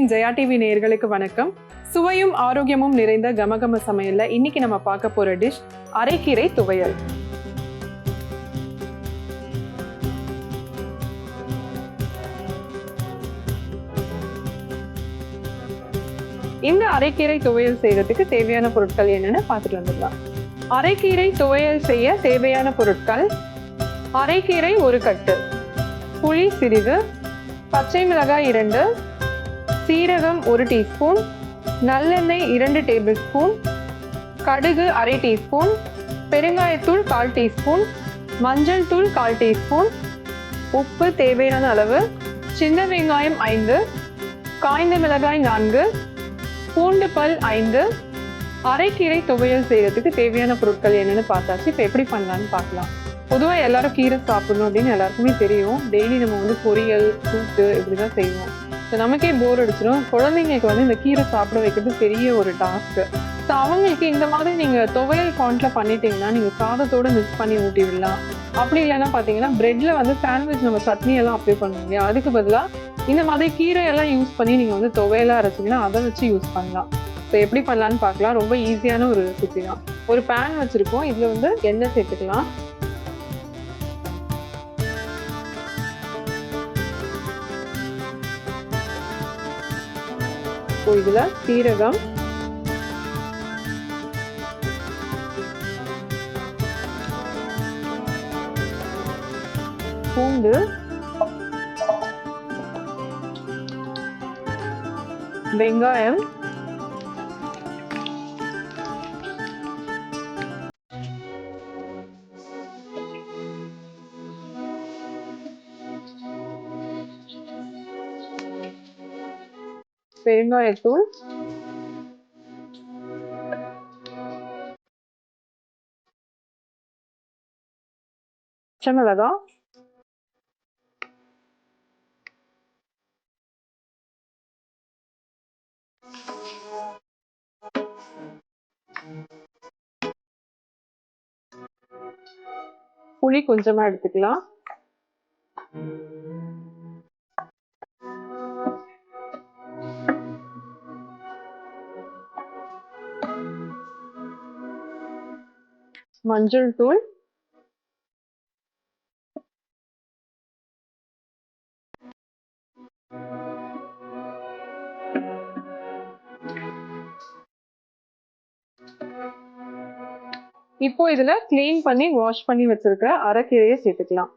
Morning Jaya TV நேயர்களுக்கு வணக்கம். சுவையும் ஆரோக்கியமும் நிறைந்த கமகம சமையல்ல இன்னைக்கு நம்ம பார்க்க போற டிஷ் அரைக்கீரை துவையல். இந்த அரைக்கீரை துவையல் செய்யறதுக்கு தேவையான பொருட்கள் என்னன்னு பார்த்துட்டு வந்துடலாம். அரைக்கீரை துவையல் செய்ய தேவையான பொருட்கள்: அரைக்கீரை 1 கட்டு, புளி சிறிது, பச்சை மிளகாய் 2, சீரகம் 1 டீஸ்பூன், நல்லெண்ணெய் 2 டேபிள் ஸ்பூன், கடுகு அரை டீஸ்பூன், பெருங்காயத்தூள் 1/4 டீஸ்பூன், மஞ்சள் தூள் 1/4 டீஸ்பூன், உப்பு தேவையான அளவு, சின்ன வெங்காயம் 5, காய்ந்த மிளகாய் 4, பூண்டு பல் 5. அரைக்கீரை துவையல் செய்யறதுக்கு தேவையான பொருட்கள் என்னன்னு பார்த்தாச்சு. இப்போ எப்படி பண்ணலான்னு பார்க்கலாம். பொதுவாக எல்லாரும் கீரை சாப்பிடணும் அப்படின்னு எல்லாருக்குமே தெரியும். டெய்லி நம்ம பொரியல், கூட்டு இப்படிதான் செய்வோம். ஸோ நமக்கே போர் அடிச்சிடும். குழந்தைங்களுக்கு இந்த கீரை சாப்பிட வைக்கிறது பெரிய ஒரு டாஸ்க்கு. ஸோ அவங்களுக்கு இந்த மாதிரி நீங்கள் துவையல் ஃபாண்ட்டில் பண்ணிட்டீங்கன்னா நீங்கள் சாதத்தோடு மிக்ஸ் பண்ணி ஊட்டி விடலாம். அப்படி இல்லைன்னா பார்த்தீங்கன்னா ப்ரெட்டில் சாண்ட்விச் நம்ம சட்னி எல்லாம் அப்ளை பண்ணுவோம் இல்லையா, அதுக்கு பதிலாக இந்த மாதிரி கீரையெல்லாம் யூஸ் பண்ணி நீங்கள் துவையலாக அரைச்சிங்கன்னா அதை வச்சு யூஸ் பண்ணலாம். ஸோ எப்படி பண்ணலான்னு பார்க்கலாம். ரொம்ப ஈஸியான ஒரு ரெசிபி தான். ஒரு பேன் வச்சுருக்கோம். இதில் எண்ணெய் சேர்த்துக்கலாம். இதுல சீரகம், பூண்டு, வெங்காயம், பெருங்காயத்தூள், பச்சை மிளகாய், புளி கொஞ்சமா எடுத்துக்கலாம். மஞ்சள் தூள், இப்போ இதுல கிளீன் பண்ணி வாஷ் பண்ணி வச்சிருக்கிற அரைக்கீரையை சேர்த்துக்கலாம்.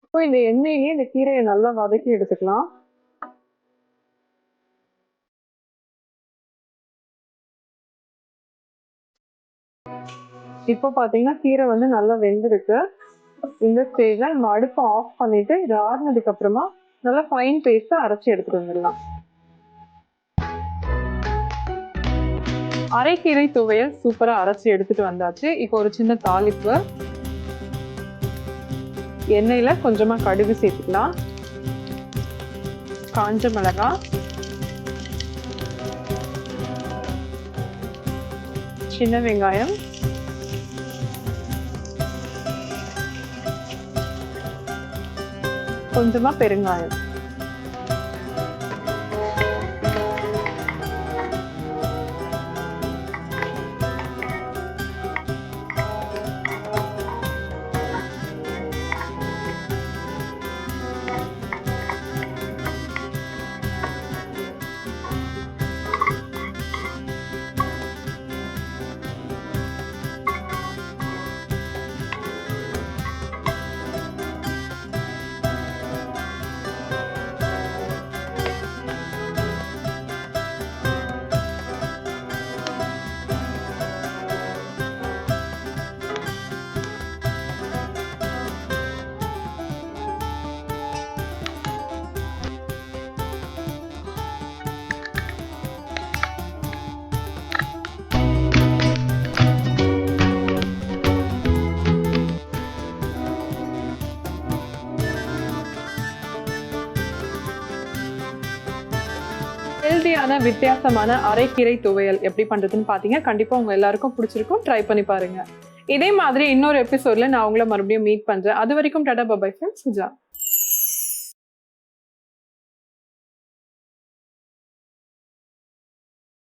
இப்போ இந்த எண்ணெயே இந்த கீரையை நல்லா வதக்கி எடுத்துக்கலாம். இப்போ பாத்தீங்கன்னா கீரை நல்லா வெந்திருக்கு. இந்த ஸ்டேஜ்ல நம்ம அடுப்பை ஆஃப் பண்ணிட்டு இது ஆறுனதுக்கு அப்புறமா நல்லா ஃபைன் பேஸ்டா அரைச்சி எடுத்துட்டு வந்துடலாம். அரைக்கீரை துவையல் சூப்பரா அரைச்சி எடுத்துட்டு வந்தாச்சு. இப்போ ஒரு சின்ன தாளிப்பு. எண்ணெயில கொஞ்சமா கடுகு சேர்த்துக்கலாம், காஞ்ச மிளகாய், சின்ன வெங்காயம், கொஞ்சமா பெருங்காயம், வித்தியாசமான அரைக்கீரை துவையல் எப்படி பண்றதுன்னு பாத்தீங்க. கண்டிப்பா உங்க எல்லாருக்கும் பிடிச்சிருக்கும். ட்ரை பண்ணி பாருங்க. இதே மாதிரி இன்னொரு எபிசோட்ல நான் உங்களை மறுபடியும் மீட் பண்றேன். அது வரைக்கும் டாடா பை ஃப்ரெண்ட்ஸ். சுஜா.